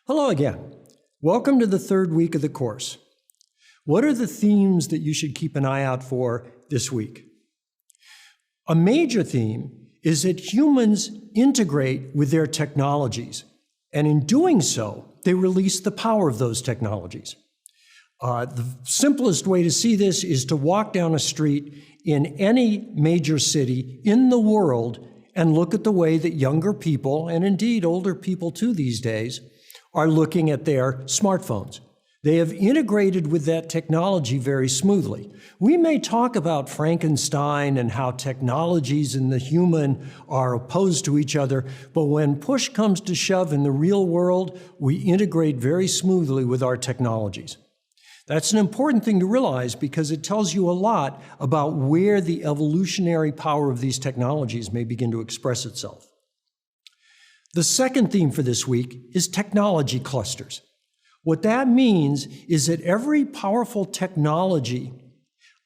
Hello again. Welcome to the third week of the course. What are the themes that you should keep an eye out for this week? A major theme is that humans integrate with their technologies, and in doing so, they release the power of those technologies. The simplest way to see this is to walk down a street in any major city in the world and look at the way that younger people, and indeed older people too these days, are looking at their smartphones. They have integrated with that technology very smoothly. We may talk about Frankenstein and how technologies and the human are opposed to each other, but when push comes to shove in the real world, we integrate very smoothly with our technologies. That's an important thing to realize because it tells you a lot about where the evolutionary power of these technologies may begin to express itself. The second theme for this week is technology clusters. What that means is that every powerful technology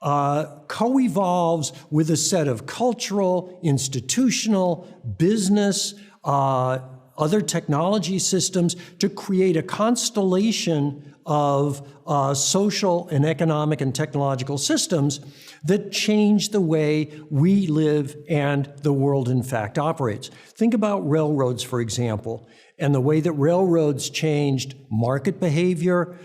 co-evolves with a set of cultural, institutional, business, other technology systems to create a constellation of social and economic and technological systems that change the way we live and the world in fact operates. Think about railroads, for example, and the way that railroads changed market behavior,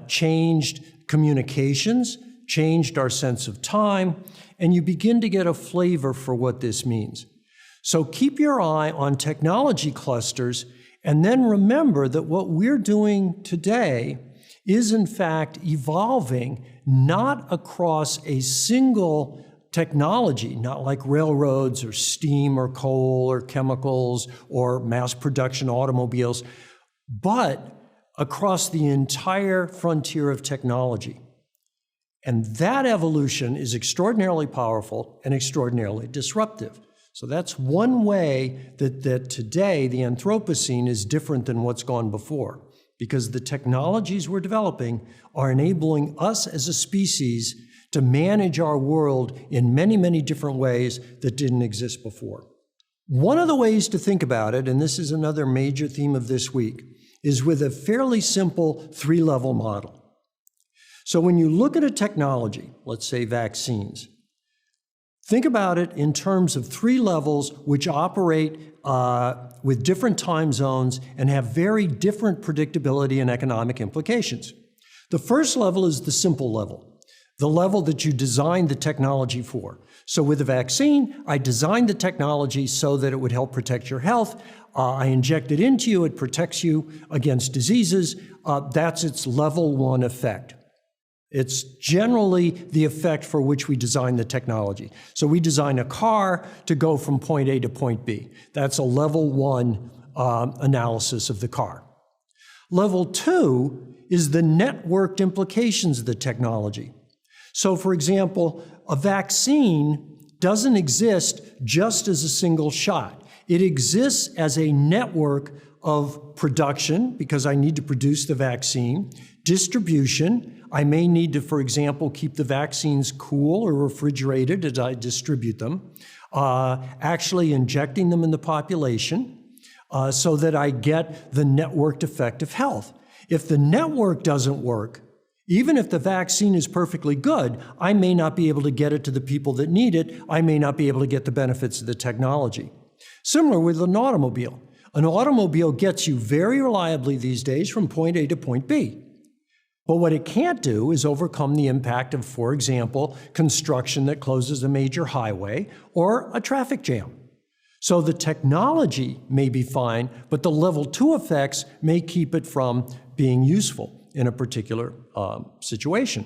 changed communications, changed our sense of time, and you begin to get a flavor for what this means. So keep your eye on technology clusters, and then remember that what we're doing today is in fact evolving not across a single technology, not like railroads or steam or coal or chemicals or mass production automobiles, but across the entire frontier of technology. And that evolution is extraordinarily powerful and extraordinarily disruptive. So that's one way that today the Anthropocene is different than what's gone before, because the technologies we're developing are enabling us as a species to manage our world in many, many different ways that didn't exist before. One of the ways to think about it, and this is another major theme of this week, is with a fairly simple three-level model. So when you look at a technology, let's say vaccines, think about it in terms of three levels which operate with different time zones and have very different predictability and economic implications. The first level is the simple level, the level that you designed the technology for. So with a vaccine, I designed the technology so that it would help protect your health. I inject it into you, it protects you against diseases. That's its level one effect. It's generally the effect for which we design the technology. So we design a car to go from point A to point B. That's a level one analysis of the car. Level two is the networked implications of the technology. So for example, a vaccine doesn't exist just as a single shot. It exists as a network of production, because I need to produce the vaccine, distribution. I may need to, for example, keep the vaccines cool or refrigerated as I distribute them, actually injecting them in the population so that I get the networked effect of health. If the network doesn't work, even if the vaccine is perfectly good, I may not be able to get it to the people that need it. I may not be able to get the benefits of the technology. Similar with an automobile. An automobile gets you very reliably these days from point A to point B. But what it can't do is overcome the impact of, for example, construction that closes a major highway or a traffic jam. So the technology may be fine, but the level two effects may keep it from being useful in a particular situation.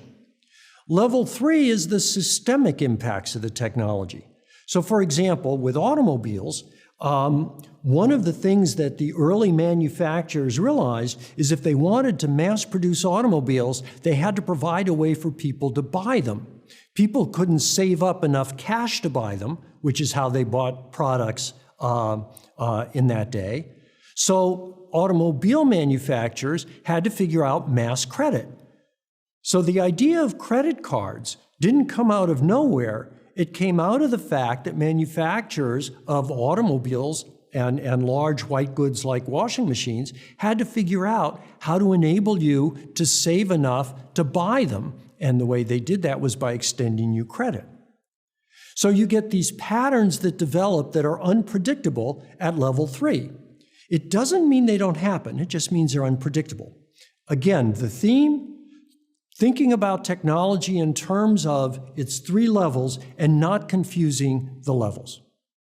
Level three is the systemic impacts of the technology. So for example, with automobiles, one of the things that the early manufacturers realized is if they wanted to mass produce automobiles, they had to provide a way for people to buy them. People couldn't save up enough cash to buy them, which is how they bought products in that day. So automobile manufacturers had to figure out mass credit. So the idea of credit cards didn't come out of nowhere. It came out of the fact that manufacturers of automobiles and large white goods like washing machines had to figure out how to enable you to save enough to buy them. And the way they did that was by extending you credit. So you get these patterns that develop that are unpredictable at level 3. It doesn't mean they don't happen, it just means they're unpredictable. Again, the theme, thinking about technology in terms of its 3 levels and not confusing the levels.